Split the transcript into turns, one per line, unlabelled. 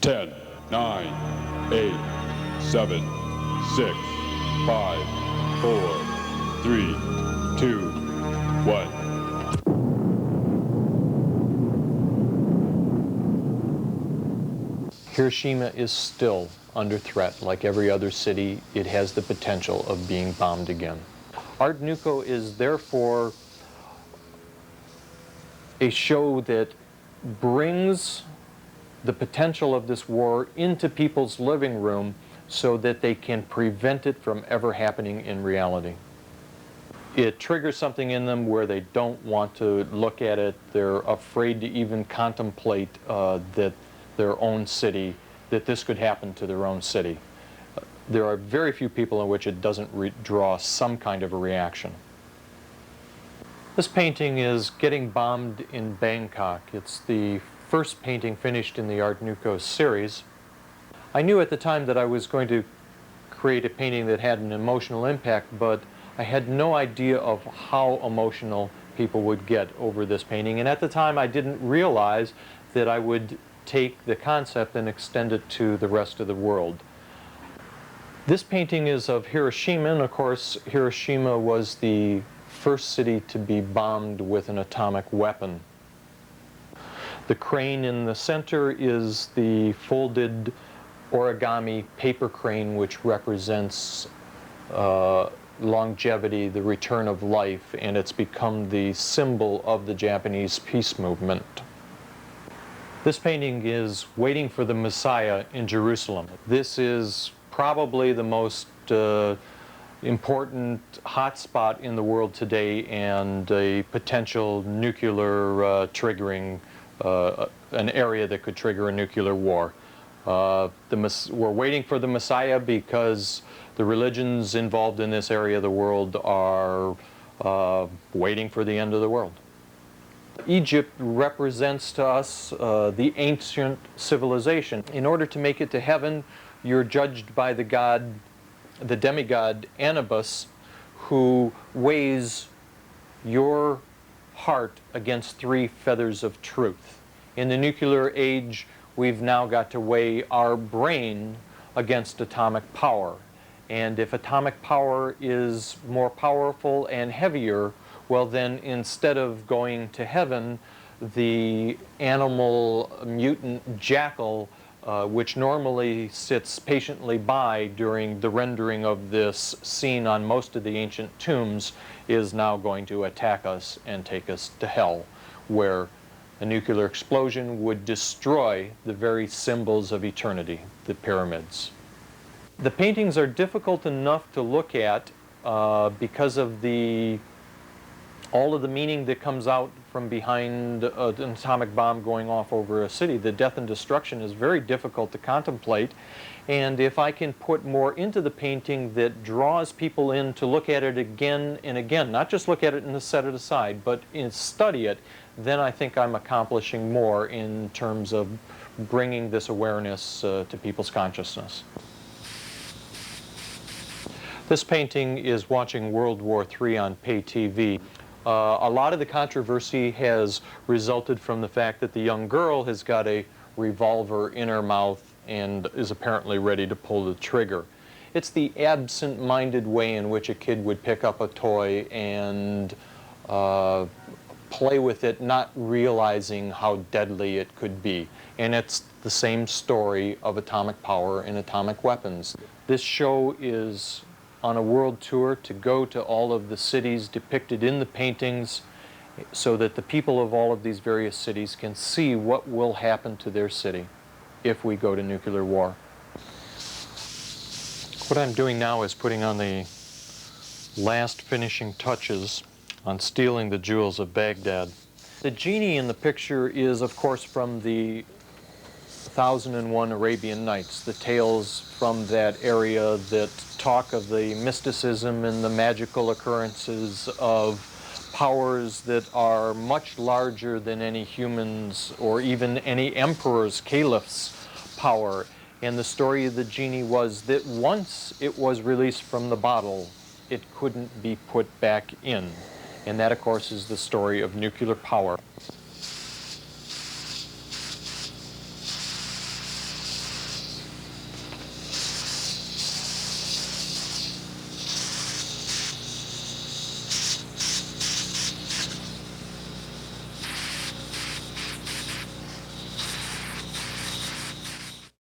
10, 9, 8, 7, 6, 5, 4, 3, 2, 1.
Hiroshima is still under threat. Like every other city, it has the potential of being bombed again. Art Nuko is therefore a show that brings the potential of this war into people's living room so that they can prevent it from ever happening in reality. It triggers something in them where they don't want to look at it. They're afraid to even contemplate that their own city, that this could happen to their own city. There are very few people in which it doesn't draw some kind of a reaction. This painting is getting bombed in Bangkok. It's the first painting finished in the Art Nuko series. I knew at the time that I was going to create a painting that had an emotional impact, but I had no idea of how emotional people would get over this painting. And at the time I didn't realize that I would take the concept and extend it to the rest of the world. This painting is of Hiroshima, and of course Hiroshima was the first city to be bombed with an atomic weapon. The crane in the center is the folded origami paper crane, which represents longevity, the return of life, and it's become the symbol of the Japanese peace movement. This painting is Waiting for the Messiah in Jerusalem. This is probably the most important hotspot in the world today, and a potential nuclear triggering, an area that could trigger a nuclear war. We're waiting for the Messiah because the religions involved in this area of the world are waiting for the end of the world. Egypt represents to us the ancient civilization. In order to make it to heaven, you're judged by the god, the demigod Anubis, who weighs your heart against 3 feathers of truth. In the nuclear age, we've now got to weigh our brain against atomic power. And if atomic power is more powerful and heavier, well then, instead of going to heaven, the animal mutant jackal, which normally sits patiently by during the rendering of this scene on most of the ancient tombs, is now going to attack us and take us to hell, where a nuclear explosion would destroy the very symbols of eternity, the pyramids. The paintings are difficult enough to look at because of all of the meaning that comes out from behind an atomic bomb going off over a city. The death and destruction is very difficult to contemplate, and if I can put more into the painting that draws people in to look at it again and again, not just look at it and set it aside, but study it, then I think I'm accomplishing more in terms of bringing this awareness to people's consciousness. This painting is watching World War III on pay TV. A lot of the controversy has resulted from the fact that the young girl has got a revolver in her mouth and is apparently ready to pull the trigger. It's the absent-minded way in which a kid would pick up a toy and play with it, not realizing how deadly it could be. And it's the same story of atomic power and atomic weapons. This show is on a world tour to go to all of the cities depicted in the paintings so that the people of all of these various cities can see what will happen to their city if we go to nuclear war. What I'm doing now is putting on the last finishing touches on Stealing the Jewels of Baghdad. The genie in the picture is, of course, from the 1001 Arabian Nights, the tales from that area that talk of the mysticism and the magical occurrences of powers that are much larger than any human's or even any emperor's, caliph's power. And the story of the genie was that once it was released from the bottle, it couldn't be put back in. And that, of course, is the story of nuclear power.